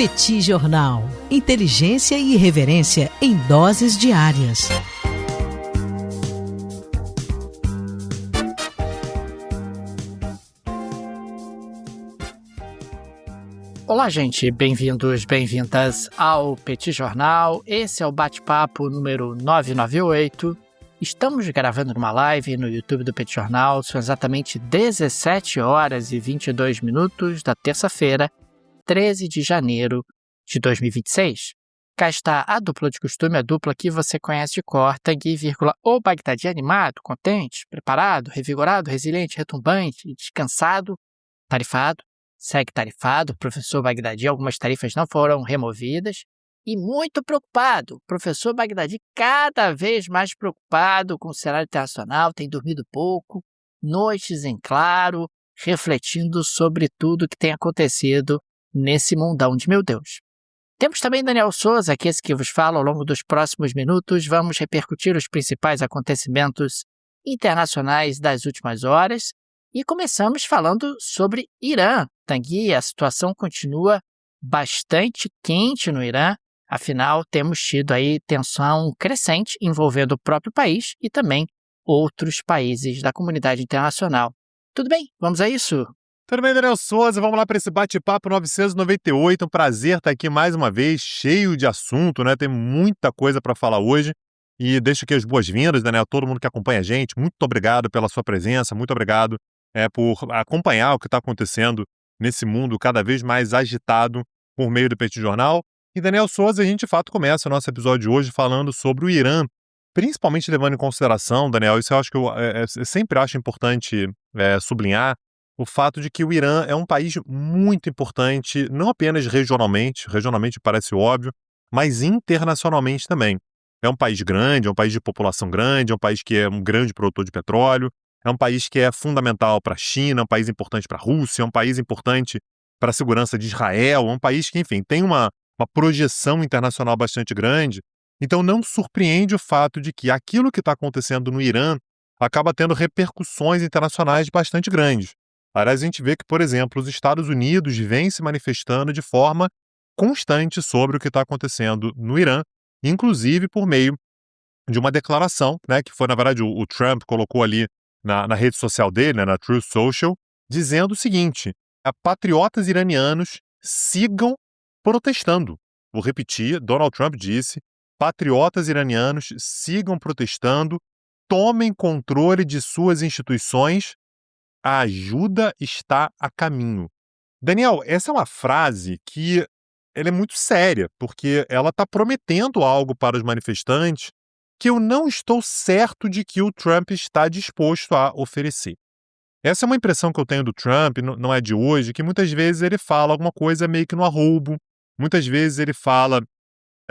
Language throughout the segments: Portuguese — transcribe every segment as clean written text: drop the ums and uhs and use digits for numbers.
Petit Jornal. Inteligência e irreverência em doses diárias. Olá, gente. Bem-vindos, bem-vindas ao Petit Jornal. Esse é o bate-papo número 998. Estamos gravando numa live no YouTube do Petit Jornal. São exatamente 17 horas e 22 minutos da terça-feira, 13 de janeiro de 2026. Cá está a dupla de costume, a dupla que você conhece de cor, Tanguy, o Bagdadi animado, contente, preparado, revigorado, resiliente, retumbante, descansado, tarifado, segue tarifado, professor Bagdadi, algumas tarifas não foram removidas, e muito preocupado, professor Bagdadi cada vez mais preocupado com o cenário internacional, tem dormido pouco, noites em claro, refletindo sobre tudo que tem acontecido nesse mundão de meu Deus. Temos também Daniel Souza, que é esse que vos fala. Ao longo dos próximos minutos, vamos repercutir os principais acontecimentos internacionais das últimas horas e começamos falando sobre Irã. Tanguy, a situação continua bastante quente no Irã, afinal temos tido aí tensão crescente envolvendo o próprio país e também outros países da comunidade internacional. Tudo bem? Vamos a isso? Tudo bem, Daniel Souza? Vamos lá para esse bate-papo 998. Um prazer estar aqui mais uma vez, cheio de assunto, né? Tem muita coisa para falar hoje. E deixo aqui as boas-vindas, Daniel, a todo mundo que acompanha a gente. Muito obrigado pela sua presença, muito obrigado por acompanhar o que está acontecendo nesse mundo cada vez mais agitado por meio do Petit Jornal. E, Daniel Souza, a gente de fato começa o nosso episódio de hoje falando sobre o Irã, principalmente levando em consideração, Daniel, isso eu acho que eu sempre acho importante sublinhar, o fato de que o Irã é um país muito importante, não apenas regionalmente parece óbvio, mas internacionalmente também. É um país grande, é um país de população grande, é um país que é um grande produtor de petróleo, é um país que é fundamental para a China, é um país importante para a Rússia, é um país importante para a segurança de Israel, é um país que, enfim, tem uma projeção internacional bastante grande. Então não surpreende o fato de que aquilo que está acontecendo no Irã acaba tendo repercussões internacionais bastante grandes. Aliás, a gente vê que, por exemplo, os Estados Unidos vêm se manifestando de forma constante sobre o que está acontecendo no Irã, inclusive por meio de uma declaração, né, que foi, na verdade, o Trump colocou ali na rede social dele, né, na Truth Social, dizendo o seguinte: patriotas iranianos sigam protestando. Vou repetir, Donald Trump disse: patriotas iranianos sigam protestando, tomem controle de suas instituições, a ajuda está a caminho. Daniel, essa é uma frase que ela é muito séria, porque ela está prometendo algo para os manifestantes que eu não estou certo de que o Trump está disposto a oferecer. Essa é uma impressão que eu tenho do Trump, não é de hoje, que muitas vezes ele fala alguma coisa meio que no arroubo, muitas vezes ele fala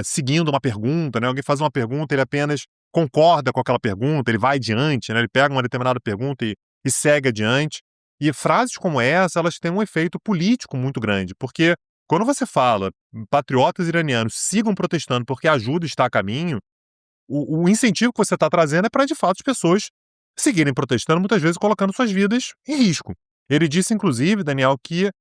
seguindo uma pergunta, né? Alguém faz uma pergunta, ele apenas concorda com aquela pergunta, ele vai adiante, né? Ele pega uma determinada pergunta e segue adiante. E frases como essa, elas têm um efeito político muito grande, porque quando você fala patriotas iranianos sigam protestando porque a ajuda está a caminho, o incentivo que você está trazendo é para, de fato, as pessoas seguirem protestando, muitas vezes colocando suas vidas em risco. Ele disse, inclusive, Daniel, que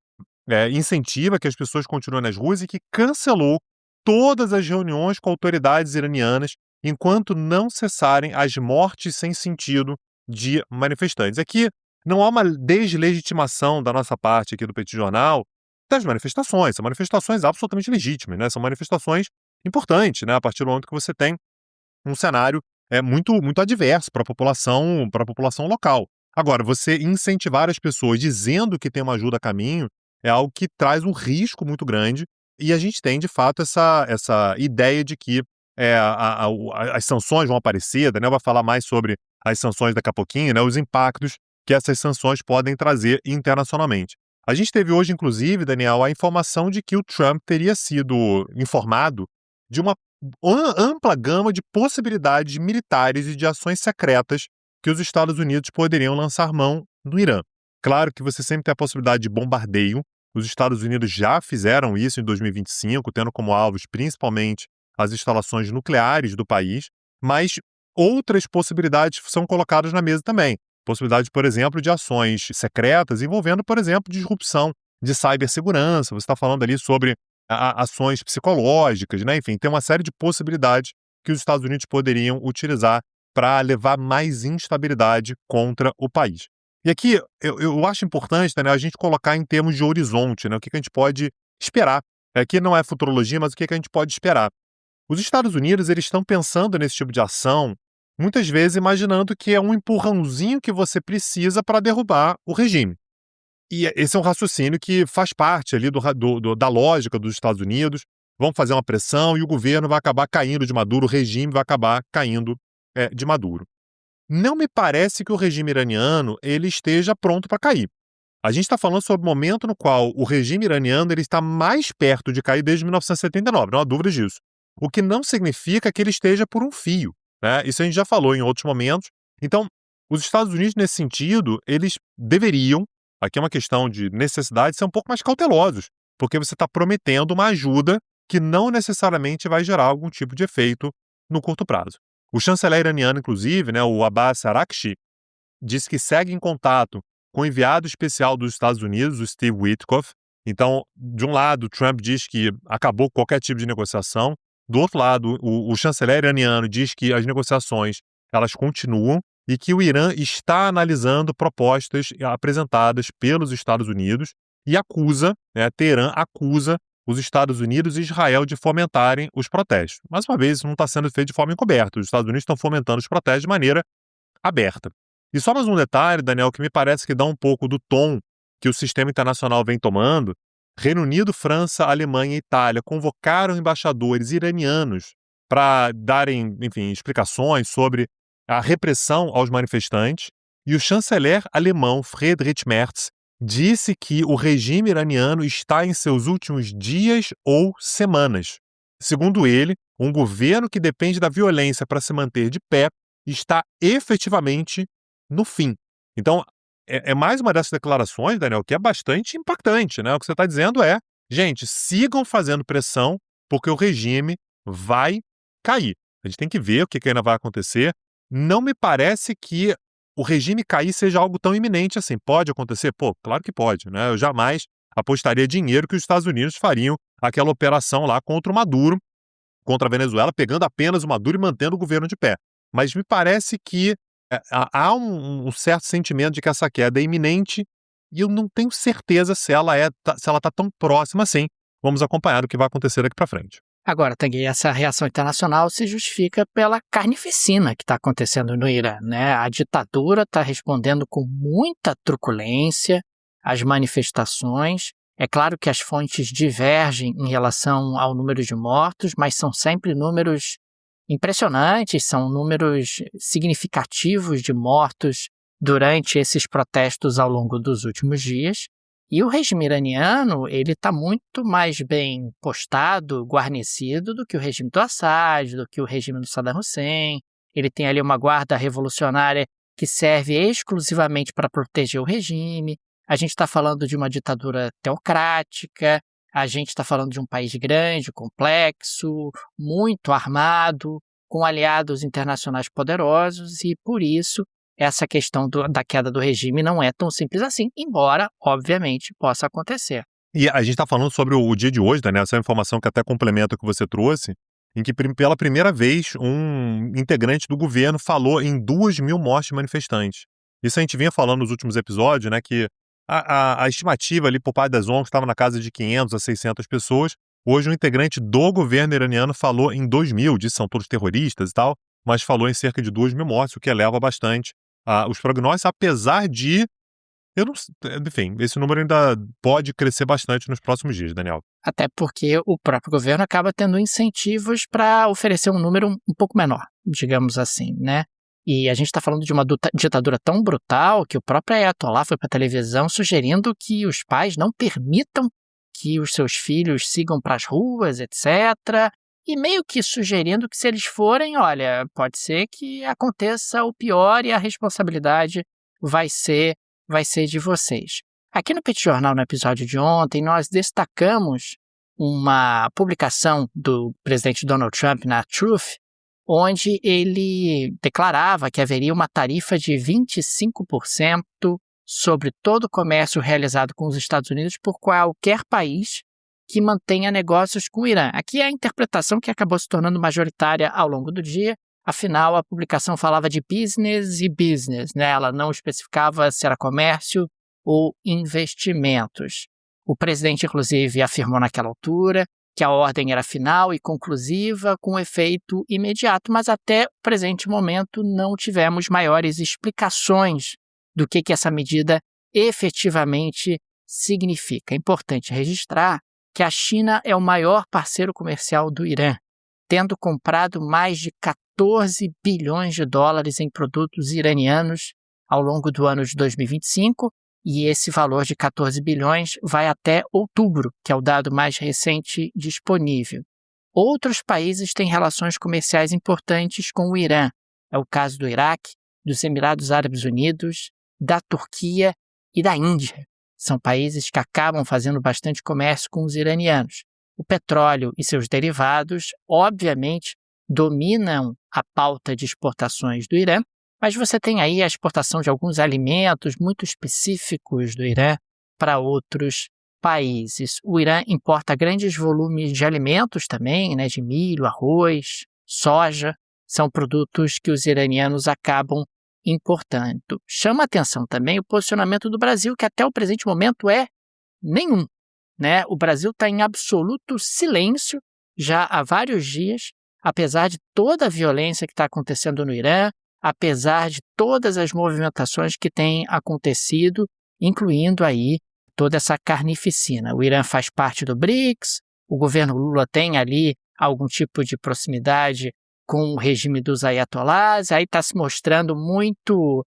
incentiva que as pessoas continuem nas ruas e que cancelou todas as reuniões com autoridades iranianas enquanto não cessarem as mortes sem sentido de manifestantes. Aqui não há uma deslegitimação da nossa parte aqui do Petit Jornal das manifestações. São manifestações absolutamente legítimas, né? São manifestações importantes, né? A partir do momento que você tem um cenário muito, muito adverso para a população local. Agora, você incentivar as pessoas dizendo que tem uma ajuda a caminho é algo que traz um risco muito grande, e a gente tem, de fato, essa ideia de que as sanções vão aparecer, Daniel vai falar mais sobre as sanções daqui a pouquinho, né, os impactos que essas sanções podem trazer internacionalmente. A gente teve hoje, inclusive, Daniel, a informação de que o Trump teria sido informado de uma ampla gama de possibilidades militares e de ações secretas que os Estados Unidos poderiam lançar mão no Irã. Claro que você sempre tem a possibilidade de bombardeio. Os Estados Unidos já fizeram isso em 2025, tendo como alvos principalmente as instalações nucleares do país, mas outras possibilidades são colocadas na mesa também. Possibilidade, por exemplo, de ações secretas envolvendo, por exemplo, disrupção de cibersegurança. Você está falando ali sobre ações psicológicas, né? Enfim, tem uma série de possibilidades que os Estados Unidos poderiam utilizar para levar mais instabilidade contra o país. E aqui eu acho importante, né, a gente colocar em termos de horizonte, né, o que a gente pode esperar. Aqui não é futurologia, mas o que a gente pode esperar. Os Estados Unidos, eles estão pensando nesse tipo de ação, muitas vezes imaginando que é um empurrãozinho que você precisa para derrubar o regime. E esse é um raciocínio que faz parte ali da lógica dos Estados Unidos. Vão fazer uma pressão e o governo vai acabar caindo de Maduro, o regime vai acabar caindo de Maduro. Não me parece que o regime iraniano ele esteja pronto para cair. A gente está falando sobre o momento no qual o regime iraniano ele está mais perto de cair desde 1979, não há dúvida disso. O que não significa que ele esteja por um fio, né? Isso a gente já falou em outros momentos. Então, os Estados Unidos, nesse sentido, eles deveriam, aqui é uma questão de necessidade, ser um pouco mais cautelosos, porque você está prometendo uma ajuda que não necessariamente vai gerar algum tipo de efeito no curto prazo. O chanceler iraniano, inclusive, né, o Abbas Araghchi, disse que segue em contato com o enviado especial dos Estados Unidos, o Steve Witkoff. Então, de um lado, Trump diz que acabou qualquer tipo de negociação. Do outro lado, o chanceler iraniano diz que as negociações elas continuam e que o Irã está analisando propostas apresentadas pelos Estados Unidos e acusa, né, Teherã acusa os Estados Unidos e Israel de fomentarem os protestos. Mais uma vez, isso não está sendo feito de forma encoberta. Os Estados Unidos estão fomentando os protestos de maneira aberta. E só mais um detalhe, Daniel, que me parece que dá um pouco do tom que o sistema internacional vem tomando. Reino Unido, França, Alemanha e Itália convocaram embaixadores iranianos para darem, enfim, explicações sobre a repressão aos manifestantes. E o chanceler alemão Friedrich Merz disse que o regime iraniano está em seus últimos dias ou semanas. Segundo ele, um governo que depende da violência para se manter de pé está efetivamente no fim. Então, é mais uma dessas declarações, Daniel, que é bastante impactante, né? O que você está dizendo é, gente, sigam fazendo pressão porque o regime vai cair. A gente tem que ver o que ainda vai acontecer. Não me parece que o regime cair seja algo tão iminente assim. Pode acontecer? Pô, claro que pode, né? Eu jamais apostaria dinheiro que os Estados Unidos fariam aquela operação lá contra o Maduro, contra a Venezuela, pegando apenas o Maduro e mantendo o governo de pé. Mas me parece que há um certo sentimento de que essa queda é iminente e eu não tenho certeza se ela está tão próxima assim. Vamos acompanhar o que vai acontecer daqui para frente. Agora, Tanguy, essa reação internacional se justifica pela carnificina que está acontecendo no Irã, né? A ditadura está respondendo com muita truculência às manifestações. É claro que as fontes divergem em relação ao número de mortos, mas são sempre números impressionantes, são números significativos de mortos durante esses protestos ao longo dos últimos dias. E o regime iraniano, ele está muito mais bem postado, guarnecido do que o regime do Assad, do que o regime do Saddam Hussein. Ele tem ali uma guarda revolucionária que serve exclusivamente para proteger o regime. A gente está falando de uma ditadura teocrática, a gente está falando de um país grande, complexo, muito armado, com aliados internacionais poderosos e, por isso, essa questão da queda do regime não é tão simples assim, embora, obviamente, possa acontecer. E a gente está falando sobre o dia de hoje, Daniel, essa é uma informação que até complementa o que você trouxe, em que pela primeira vez um integrante do governo falou em 2.000 mortes de manifestantes. Isso a gente vinha falando nos últimos episódios, né, que a estimativa ali por parte das ONGs estava na casa de 500 a 600 pessoas. Hoje um integrante do governo iraniano falou em 2.000, disse que são todos terroristas e tal, mas falou em cerca de 2.000 mortes, o que eleva bastante os prognósticos, apesar de, enfim, esse número ainda pode crescer bastante nos próximos dias, Daniel. Até porque o próprio governo acaba tendo incentivos para oferecer um número um pouco menor, digamos assim, né? E a gente está falando de uma ditadura tão brutal que o próprio Ayatollah foi para a televisão sugerindo que os pais não permitam que os seus filhos sigam para as ruas, etc., e meio que sugerindo que se eles forem, olha, pode ser que aconteça o pior e a responsabilidade vai ser de vocês. Aqui no Petit Jornal, no episódio de ontem, nós destacamos uma publicação do presidente Donald Trump na Truth, onde ele declarava que haveria uma tarifa de 25% sobre todo o comércio realizado com os Estados Unidos por qualquer país que mantenha negócios com o Irã. Aqui é a interpretação que acabou se tornando majoritária ao longo do dia. Afinal, a publicação falava de business e business, né? Ela não especificava se era comércio ou investimentos. O presidente, inclusive, afirmou naquela altura que a ordem era final e conclusiva, com efeito imediato, mas até o presente momento não tivemos maiores explicações do que essa medida efetivamente significa. É importante registrar que a China é o maior parceiro comercial do Irã, tendo comprado mais de 14 bilhões de dólares em produtos iranianos ao longo do ano de 2025, e esse valor de 14 bilhões vai até outubro, que é o dado mais recente disponível. Outros países têm relações comerciais importantes com o Irã. É o caso do Iraque, dos Emirados Árabes Unidos, da Turquia e da Índia. São países que acabam fazendo bastante comércio com os iranianos. O petróleo e seus derivados, obviamente, dominam a pauta de exportações do Irã, mas você tem aí a exportação de alguns alimentos muito específicos do Irã para outros países. O Irã importa grandes volumes de alimentos também, né, de milho, arroz, soja. São produtos que os iranianos acabam importando. Chama atenção também o posicionamento do Brasil, que até o presente momento é nenhum, né? O Brasil está em absoluto silêncio já há vários dias, apesar de toda a violência que está acontecendo no Irã, apesar de todas as movimentações que têm acontecido, incluindo aí toda essa carnificina. O Irã faz parte do BRICS, o governo Lula tem ali algum tipo de proximidade com o regime dos ayatollahs, aí está se mostrando muito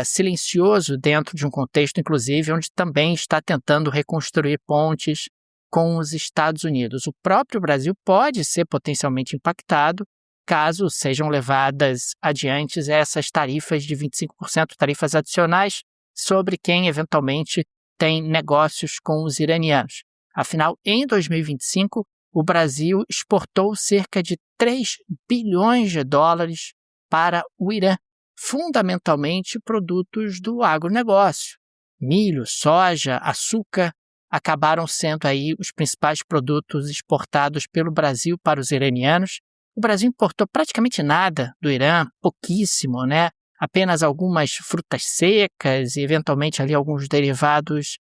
silencioso dentro de um contexto, inclusive, onde também está tentando reconstruir pontes com os Estados Unidos. O próprio Brasil pode ser potencialmente impactado caso sejam levadas adiante essas tarifas de 25%, tarifas adicionais, sobre quem eventualmente tem negócios com os iranianos. Afinal, em 2025, o Brasil exportou cerca de 3 bilhões de dólares para o Irã, fundamentalmente produtos do agronegócio. Milho, soja, açúcar acabaram sendo aí os principais produtos exportados pelo Brasil para os iranianos. O Brasil importou praticamente nada do Irã, pouquíssimo, né? Apenas algumas frutas secas e, eventualmente, ali alguns derivados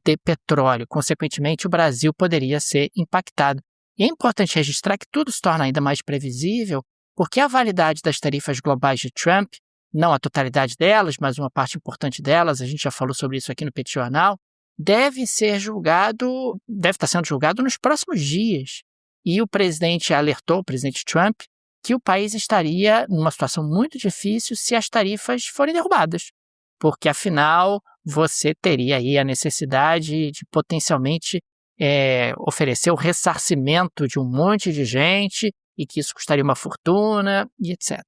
de petróleo. Consequentemente, o Brasil poderia ser impactado. E é importante registrar que tudo se torna ainda mais previsível, porque a validade das tarifas globais de Trump, não a totalidade delas, mas uma parte importante delas, a gente já falou sobre isso aqui no Petit Jornal, deve estar sendo julgado nos próximos dias. E o presidente Trump, que o país estaria numa situação muito difícil se as tarifas forem derrubadas, porque afinal você teria aí a necessidade de potencialmente oferecer o ressarcimento de um monte de gente e que isso custaria uma fortuna e etc.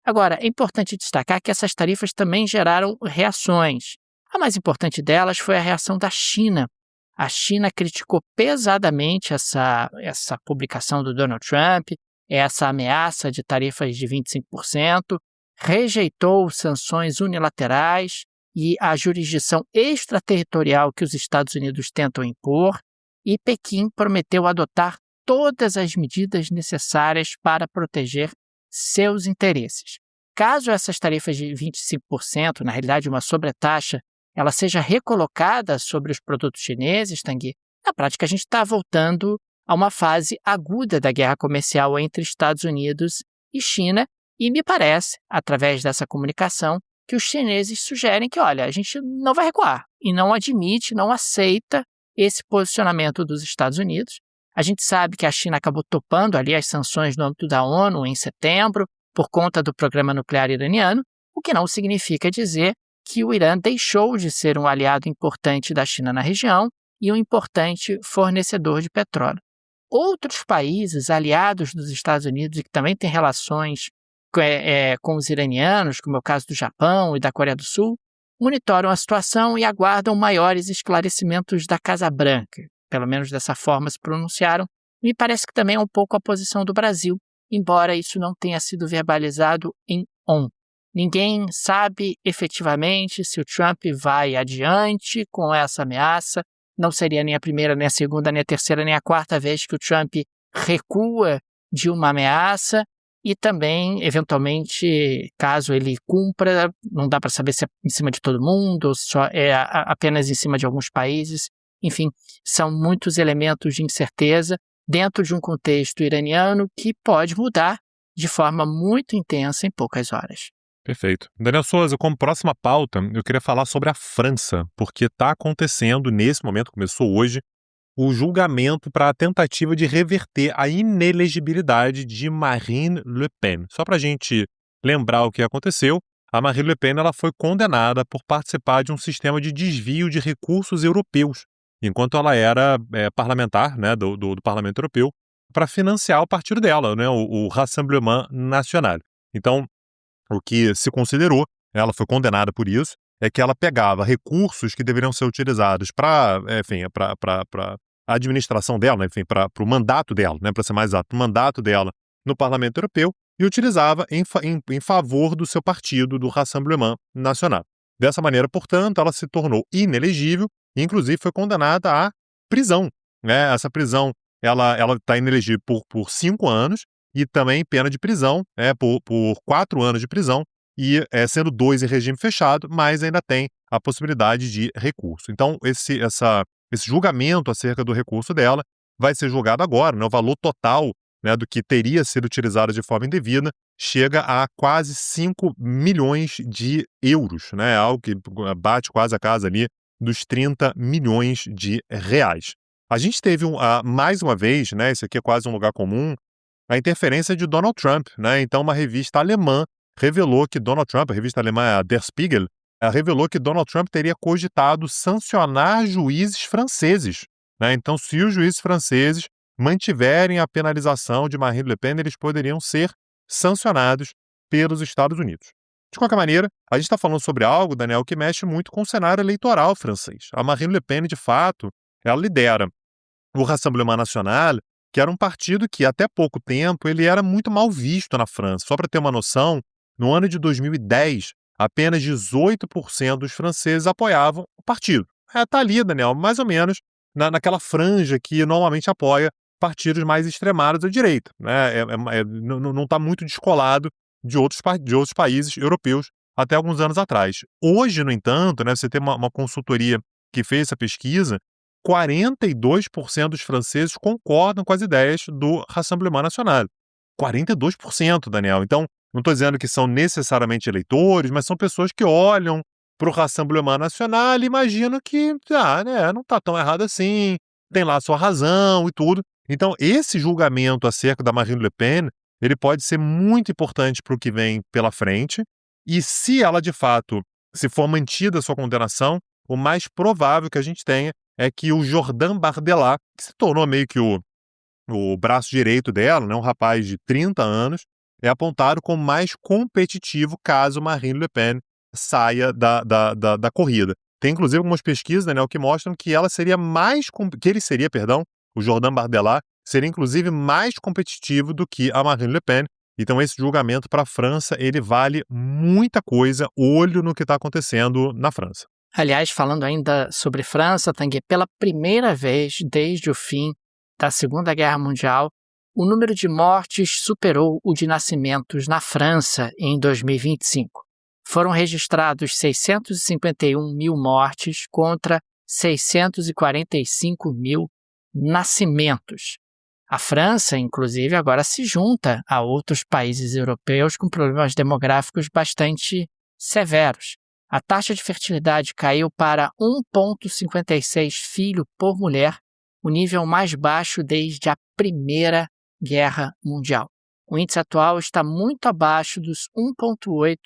Agora, é importante destacar que essas tarifas também geraram reações. A mais importante delas foi a reação da China. A China criticou pesadamente essa publicação do Donald Trump, essa ameaça de tarifas de 25%, rejeitou sanções unilaterais e a jurisdição extraterritorial que os Estados Unidos tentam impor, e Pequim prometeu adotar todas as medidas necessárias para proteger seus interesses. Caso essas tarifas de 25%, na realidade uma sobretaxa, ela seja recolocada sobre os produtos chineses, Tanguy, na prática a gente está voltando a uma fase aguda da guerra comercial entre Estados Unidos e China, e me parece, através dessa comunicação, que os chineses sugerem que, olha, a gente não vai recuar e não admite, não aceita esse posicionamento dos Estados Unidos. A gente sabe que a China acabou topando ali as sanções no âmbito da ONU em setembro por conta do programa nuclear iraniano, o que não significa dizer que o Irã deixou de ser um aliado importante da China na região e um importante fornecedor de petróleo. Outros países aliados dos Estados Unidos e que também têm relações com os iranianos, como é o caso do Japão e da Coreia do Sul, monitoram a situação e aguardam maiores esclarecimentos da Casa Branca. Pelo menos dessa forma se pronunciaram. Me parece que também é um pouco a posição do Brasil, embora isso não tenha sido verbalizado em on. Ninguém sabe efetivamente se o Trump vai adiante com essa ameaça. não seria nem a primeira, nem a segunda, nem a terceira, nem a quarta vez que o Trump recua de uma ameaça e também, eventualmente, caso ele cumpra, não dá para saber se é em cima de todo mundo ou só é apenas em cima de alguns países. Enfim, são muitos elementos de incerteza dentro de um contexto iraniano que pode mudar de forma muito intensa em poucas horas. Perfeito. Daniel Souza, como próxima pauta, eu queria falar sobre a França, porque está acontecendo nesse momento, começou hoje, o julgamento para a tentativa de reverter a inelegibilidade de Marine Le Pen. Só para a gente lembrar o que aconteceu, a Marine Le Pen ela foi condenada por participar de um sistema de desvio de recursos europeus, enquanto ela era parlamentar, né, do Parlamento Europeu, para financiar o partido dela, né, o Rassemblement National. Então, o que se considerou, ela foi condenada por isso, é que ela pegava recursos que deveriam ser utilizados para a administração dela, enfim, para o mandato dela, né, para ser mais exato, o mandato dela no Parlamento Europeu, e utilizava em favor do seu partido, do Rassemblement National. Dessa maneira, portanto, ela se tornou inelegível e, inclusive, foi condenada à prisão. Né? Essa prisão ela está inelegível por 5 anos e também pena de prisão por 4 anos de prisão, e sendo 2 em regime fechado, mas ainda tem a possibilidade de recurso. Então, esse julgamento acerca do recurso dela vai ser julgado agora, né? O valor total, né, do que teria sido utilizado de forma indevida chega a quase 5 milhões de euros, né? Algo que bate quase a casa ali dos 30 milhões de reais. A gente teve mais uma vez, né, isso aqui é quase um lugar comum, a interferência de Donald Trump, né? Então, uma revista alemã revelou que Donald Trump, a revista alemã Der Spiegel, revelou que Donald Trump teria cogitado sancionar juízes franceses. Né? Então, se os juízes franceses mantiverem a penalização de Marine Le Pen, eles poderiam ser sancionados pelos Estados Unidos. De qualquer maneira, a gente está falando sobre algo, Daniel, que mexe muito com o cenário eleitoral francês. A Marine Le Pen, de fato, ela lidera o Rassemblement National, que era um partido que, até pouco tempo, ele era muito mal visto na França. Só para ter uma noção, no ano de 2010, apenas 18% dos franceses apoiavam o partido. Está ali, Daniel, mais ou menos naquela franja que normalmente apoia partidos mais extremados à direita. Né? Não está muito descolado de outros países europeus até alguns anos atrás. Hoje, no entanto, né, você tem uma consultoria que fez essa pesquisa, 42% dos franceses concordam com as ideias do Rassemblement National. 42%, Daniel. Então, não estou dizendo que são necessariamente eleitores, mas são pessoas que olham para o Rassemblement National e imaginam que né, não está tão errado assim, tem lá a sua razão e tudo. Então, esse julgamento acerca da Marine Le Pen, ele pode ser muito importante para o que vem pela frente, e se ela, de fato, se for mantida a sua condenação, o mais provável que a gente tenha é que o Jordan Bardella, que se tornou meio que o braço direito dela, né, um rapaz de 30 anos, é apontado como mais competitivo caso Marine Le Pen saia da corrida. Tem, inclusive, algumas pesquisas, Daniel, que mostram que ele seria, o Jordan Bardella, seria, inclusive, mais competitivo do que a Marine Le Pen. Então, esse julgamento para a França, ele vale muita coisa, olho no que está acontecendo na França. Aliás, falando ainda sobre França, Tanguy, pela primeira vez desde o fim da Segunda Guerra Mundial, o número de mortes superou o de nascimentos na França em 2025. Foram registrados 651 mil mortes contra 645 mil nascimentos. A França, inclusive, agora se junta a outros países europeus com problemas demográficos bastante severos. A taxa de fertilidade caiu para 1,56 filho por mulher, o nível mais baixo desde a Primeira Guerra Mundial. O índice atual está muito abaixo dos 1,8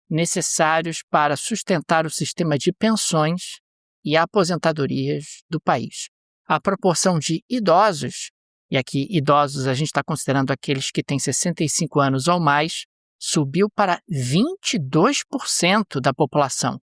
necessários para sustentar o sistema de pensões e aposentadorias do país. A proporção de idosos, e aqui idosos a gente está considerando aqueles que têm 65 anos ou mais, subiu para 22% da população,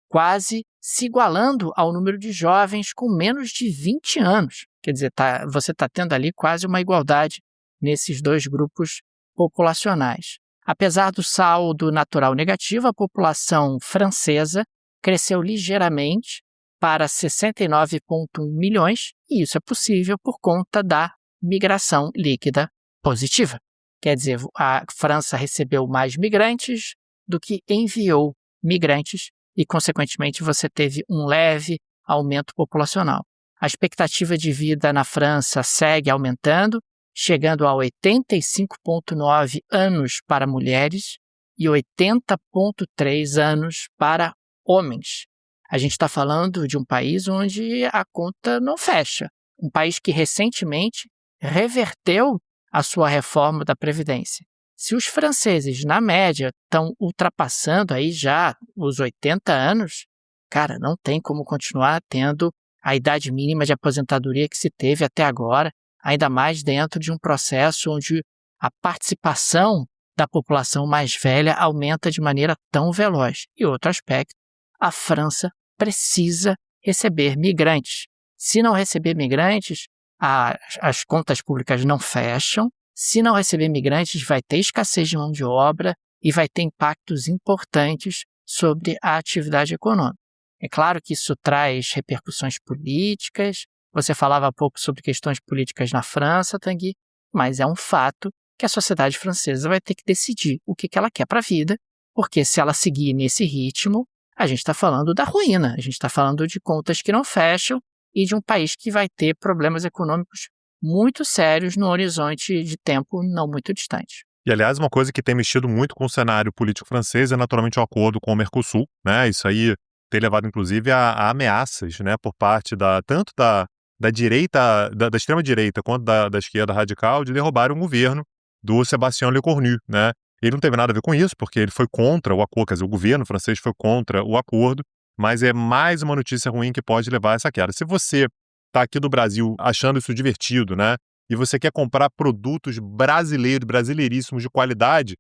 quase se igualando ao número de jovens com menos de 20 anos. Quer dizer, você está tendo ali quase uma igualdade nesses dois grupos populacionais. Apesar do saldo natural negativo, a população francesa cresceu ligeiramente para 69,1 milhões, e isso é possível por conta da migração líquida positiva. Quer dizer, a França recebeu mais migrantes do que enviou migrantes e, consequentemente, você teve um leve aumento populacional. A expectativa de vida na França segue aumentando, chegando a 85,9 anos para mulheres e 80,3 anos para homens. A gente está falando de um país onde a conta não fecha. Um país que recentemente reverteu a sua reforma da Previdência. Se os franceses, na média, estão ultrapassando aí já os 80 anos, cara, não tem como continuar tendo a idade mínima de aposentadoria que se teve até agora, ainda mais dentro de um processo onde a participação da população mais velha aumenta de maneira tão veloz. E outro aspecto, a França precisa receber migrantes. Se não receber migrantes, as contas públicas não fecham. Se não receber migrantes, vai ter escassez de mão de obra e vai ter impactos importantes sobre a atividade econômica. É claro que isso traz repercussões políticas. Você falava há pouco sobre questões políticas na França, Tanguy, mas é um fato que a sociedade francesa vai ter que decidir o que ela quer para a vida, porque se ela seguir nesse ritmo, a gente está falando da ruína, a gente está falando de contas que não fecham e de um país que vai ter problemas econômicos muito sérios no horizonte de tempo não muito distante. E, aliás, uma coisa que tem mexido muito com o cenário político francês é naturalmente o acordo com o Mercosul, né? Isso aí tem levado, inclusive, a ameaças, né, por parte tanto da direita, da extrema-direita, quanto da esquerda radical, de derrubar o governo do Sébastien Lecornu, né? Ele não teve nada a ver com isso, porque ele foi contra o acordo, quer dizer, o governo francês foi contra o acordo, mas é mais uma notícia ruim que pode levar a essa queda. Se você está aqui do Brasil achando isso divertido, né, e você quer comprar produtos brasileiros, brasileiríssimos de qualidade,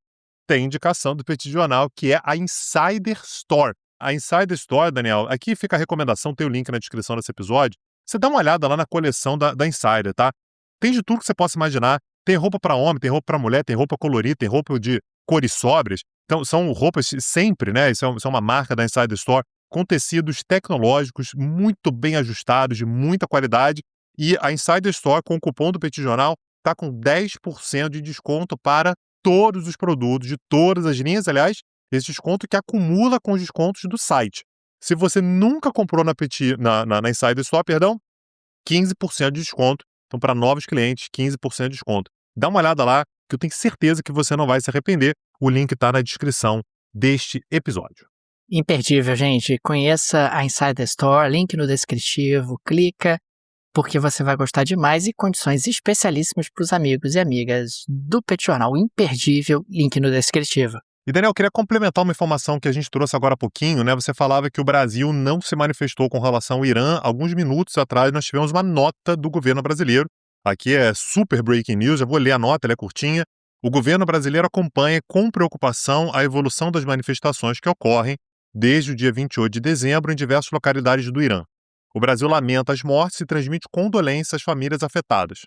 tem indicação do Petit Jornal, que é a Insider Store. A Insider Store, Daniel, aqui fica a recomendação, tem o link na descrição desse episódio. Você dá uma olhada lá na coleção da Insider, tá? Tem de tudo que você possa imaginar. Tem roupa para homem, tem roupa para mulher, tem roupa colorida, tem roupa de cores sóbrias. Então, são roupas sempre, né? Isso é uma marca da Insider Store, com tecidos tecnológicos muito bem ajustados, de muita qualidade. E a Insider Store, com o cupom do Petit Jornal, está com 10% de desconto para todos os produtos, de todas as linhas. Aliás, esse desconto que acumula com os descontos do site. Se você nunca comprou na Insider Store, 15% de desconto. Então, para novos clientes, 15% de desconto. Dá uma olhada lá, que eu tenho certeza que você não vai se arrepender. O link está na descrição deste episódio. Imperdível, gente. Conheça a Insider Store, link no descritivo, clica, porque você vai gostar demais e condições especialíssimas para os amigos e amigas do Petit Jornal. Imperdível, link no descritivo. E, Daniel, eu queria complementar uma informação que a gente trouxe agora há pouquinho, né? Você falava que o Brasil não se manifestou com relação ao Irã. Alguns minutos atrás nós tivemos uma nota do governo brasileiro. Aqui é super breaking news, eu vou ler a nota, ela é curtinha. O governo brasileiro acompanha com preocupação a evolução das manifestações que ocorrem desde o dia 28 de dezembro em diversas localidades do Irã. O Brasil lamenta as mortes e transmite condolências às famílias afetadas.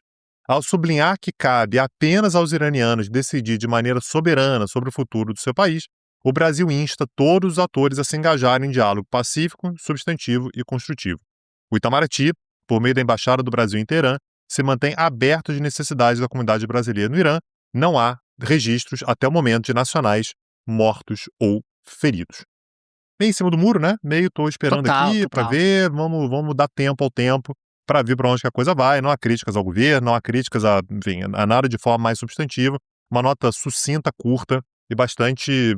Ao sublinhar que cabe apenas aos iranianos decidir de maneira soberana sobre o futuro do seu país, o Brasil insta todos os atores a se engajarem em diálogo pacífico, substantivo e construtivo. O Itamaraty, por meio da Embaixada do Brasil em Teherã, se mantém aberto às necessidades da comunidade brasileira no Irã. Não há registros até o momento de nacionais mortos ou feridos. Meio em cima do muro, né? Meio estou esperando aqui para ver, vamos dar tempo ao tempo para ver para onde que a coisa vai. Não há críticas ao governo, não há críticas a nada de forma mais substantiva. Uma nota sucinta, curta e bastante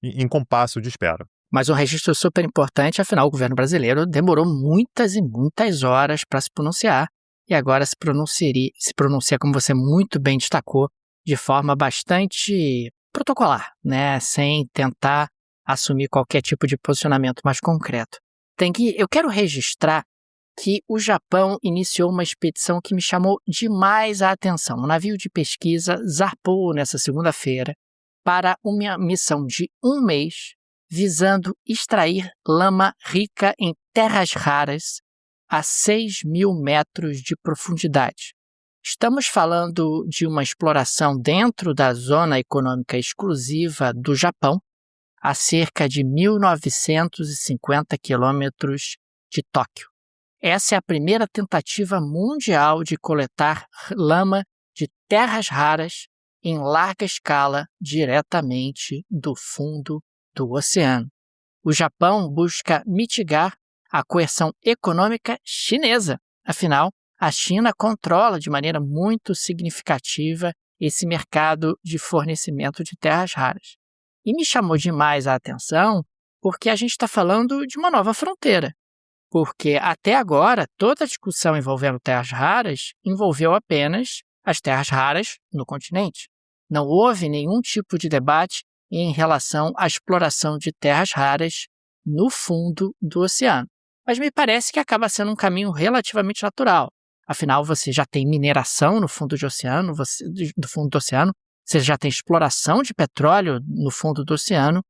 em compasso de espera. Mas um registro super importante, afinal, o governo brasileiro demorou muitas e muitas horas para se pronunciar e agora se pronuncia, como você muito bem destacou, de forma bastante protocolar, né? Sem tentar assumir qualquer tipo de posicionamento mais concreto. Eu quero registrar que o Japão iniciou uma expedição que me chamou demais a atenção. Um navio de pesquisa zarpou nessa segunda-feira para uma missão de 1 mês, visando extrair lama rica em terras raras a 6.000 metros de profundidade. Estamos falando de uma exploração dentro da zona econômica exclusiva do Japão, a cerca de 1.950 quilômetros de Tóquio. Essa é a primeira tentativa mundial de coletar lama de terras raras em larga escala diretamente do fundo do oceano. O Japão busca mitigar a coerção econômica chinesa. Afinal, a China controla de maneira muito significativa esse mercado de fornecimento de terras raras. E me chamou demais a atenção porque a gente está falando de uma nova fronteira. Porque até agora, toda a discussão envolvendo terras raras envolveu apenas as terras raras no continente. Não houve nenhum tipo de debate em relação à exploração de terras raras no fundo do oceano. Mas me parece que acaba sendo um caminho relativamente natural. Afinal, você já tem mineração no fundo do oceano, você já tem exploração de petróleo no fundo do oceano.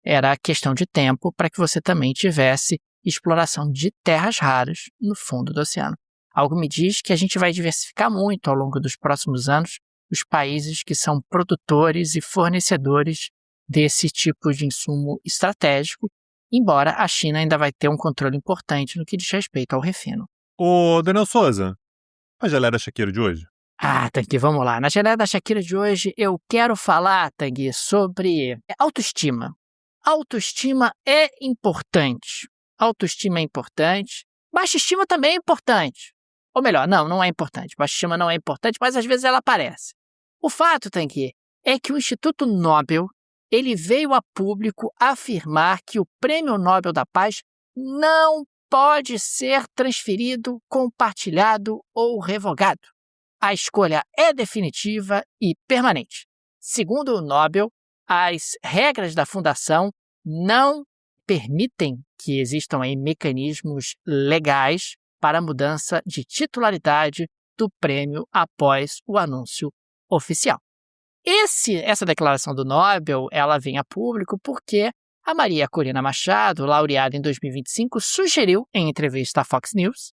Era questão de tempo para que você também tivesse exploração de terras raras no fundo do oceano. Algo me diz que a gente vai diversificar muito ao longo dos próximos anos os países que são produtores e fornecedores desse tipo de insumo estratégico, embora a China ainda vai ter um controle importante no que diz respeito ao refino. Ô, Daniel Souza, a geleia da Shakira de hoje? Tangue, vamos lá. Na geleia da Shakira de hoje, eu quero falar, Tangue, sobre autoestima. Autoestima é importante. Autoestima é importante. Baixa estima também é importante. Ou melhor, não é importante. Baixa estima não é importante, mas às vezes ela aparece. O fato, Tangue, é que o Instituto Nobel ele veio a público afirmar que o Prêmio Nobel da Paz não pode ser transferido, compartilhado ou revogado. A escolha é definitiva e permanente. Segundo o Nobel, as regras da fundação não permitem que existam aí mecanismos legais para a mudança de titularidade do prêmio após o anúncio oficial. Essa declaração do Nobel, ela vem a público porque a Maria Corina Machado, laureada em 2025, sugeriu em entrevista à Fox News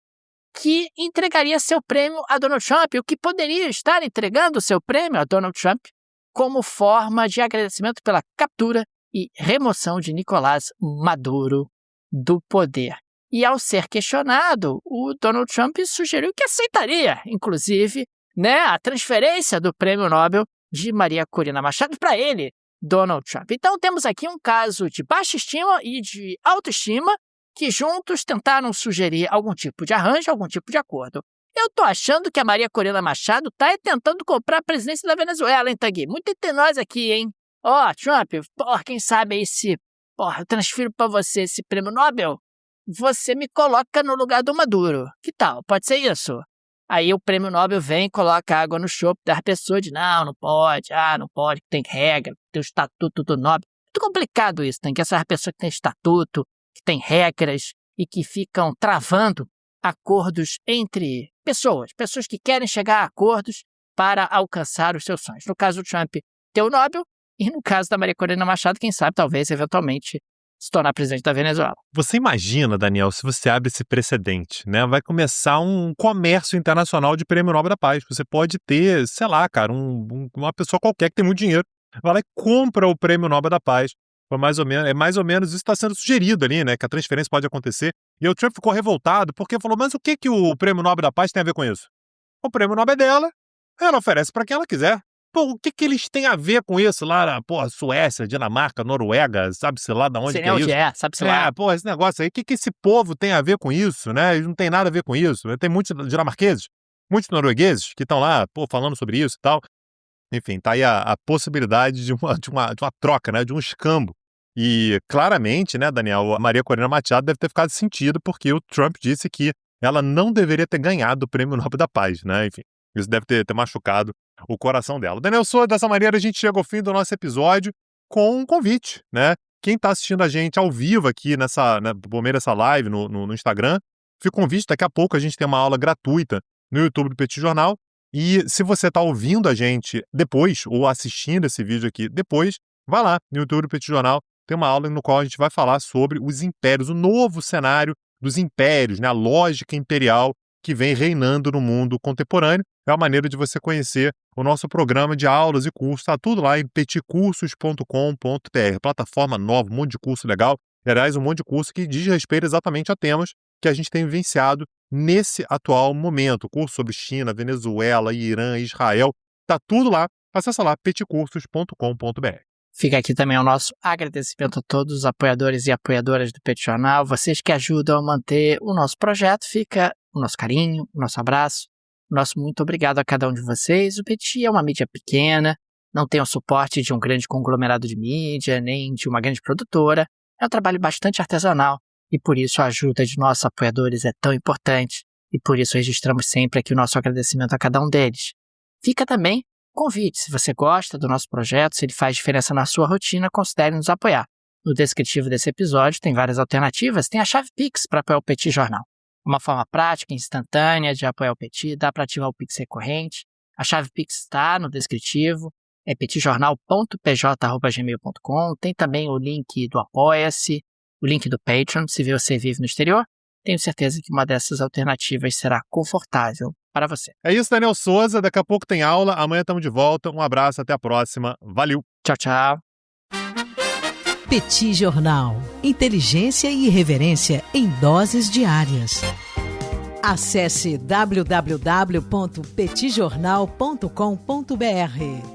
que entregaria seu prêmio a Donald Trump, o que poderia estar entregando seu prêmio a Donald Trump como forma de agradecimento pela captura e remoção de Nicolás Maduro do poder. E ao ser questionado, o Donald Trump sugeriu que aceitaria, inclusive, a transferência do prêmio Nobel de Maria Corina Machado para ele, Donald Trump. Então temos aqui um caso de baixa estima e de autoestima que juntos tentaram sugerir algum tipo de arranjo, algum tipo de acordo. Eu tô achando que a Maria Corina Machado tá tentando comprar a presidência da Venezuela, hein, Tanguy? Muito entre nós aqui, hein? Trump, quem sabe aí se eu transfiro para você esse prêmio Nobel, você me coloca no lugar do Maduro. Que tal? Pode ser isso? Aí o prêmio Nobel vem e coloca água no chope das pessoas de não pode, tem regra, tem o estatuto do Nobel. Muito complicado isso, tem que essas pessoas que têm estatuto, que têm regras e que ficam travando acordos entre pessoas que querem chegar a acordos para alcançar os seus sonhos. No caso do Trump, ter o Nobel, e no caso da Maria Corina Machado, quem sabe, talvez, eventualmente, se tornar presidente da Venezuela. Você imagina, Daniel, se você abre esse precedente, vai começar um comércio internacional de Prêmio Nobel da Paz. Você pode ter, sei lá, cara, uma pessoa qualquer que tem muito dinheiro, vai lá e compra o Prêmio Nobel da Paz. Mais ou menos isso está sendo sugerido ali, que a transferência pode acontecer. E o Trump ficou revoltado porque falou, mas o que o Prêmio Nobel da Paz tem a ver com isso? O Prêmio Nobel é dela, ela oferece para quem ela quiser. O que eles têm a ver com isso lá na, Suécia, Dinamarca, Noruega, sabe-se lá de onde Sei que é isso? Sabe-se lá. Esse negócio aí, o que esse povo tem a ver com isso, Eles não tem nada a ver com isso. Tem muitos dinamarqueses, muitos noruegueses que estão lá, falando sobre isso e tal. Enfim, tá aí a possibilidade de uma troca, de um escambo. E claramente, Daniel, a Maria Corina Machado deve ter ficado sentida porque o Trump disse que ela não deveria ter ganhado o Prêmio Nobel da Paz, Enfim, isso deve ter machucado o coração dela. Daniel Souza, dessa maneira a gente chega ao fim do nosso episódio com um convite, Quem está assistindo a gente ao vivo aqui por meio dessa live no Instagram, fica o convite, daqui a pouco a gente tem uma aula gratuita no YouTube do Petit Jornal. E se você está ouvindo a gente depois, ou assistindo esse vídeo aqui depois, vai lá no YouTube do Petit Jornal, tem uma aula no qual a gente vai falar sobre os impérios, o novo cenário dos impérios, a lógica imperial que vem reinando no mundo contemporâneo. É uma maneira de você conhecer o nosso programa de aulas e cursos, está tudo lá em petitcursos.com.br, plataforma nova, um monte de curso legal, aliás, um monte de curso que diz respeito exatamente a temas que a gente tem vivenciado nesse atual momento. Curso sobre China, Venezuela, Irã, Israel, tá tudo lá. Acessa lá peticursos.com.br. Fica aqui também o nosso agradecimento a todos os apoiadores e apoiadoras do Petit Jornal, vocês que ajudam a manter o nosso projeto. Fica o nosso carinho, o nosso abraço, o nosso muito obrigado a cada um de vocês. O Petit é uma mídia pequena, não tem o suporte de um grande conglomerado de mídia, nem de uma grande produtora. É um trabalho bastante artesanal e por isso a ajuda de nossos apoiadores é tão importante e por isso registramos sempre aqui o nosso agradecimento a cada um deles. Fica também convite, se você gosta do nosso projeto, se ele faz diferença na sua rotina, considere nos apoiar. No descritivo desse episódio tem várias alternativas, tem a chave Pix para apoiar o Petit Jornal. Uma forma prática e instantânea de apoiar o Petit, dá para ativar o Pix recorrente. A chave Pix está no descritivo, é petijornal.pj@gmail.com. Tem também o link do Apoia-se, o link do Patreon, se você vive no exterior. Tenho certeza que uma dessas alternativas será confortável para você. É isso, Daniel Souza. Daqui a pouco tem aula. Amanhã estamos de volta. Um abraço, até a próxima. Valeu. Tchau, tchau. Petit Jornal. Inteligência e irreverência em doses diárias. Acesse www.petijornal.com.br.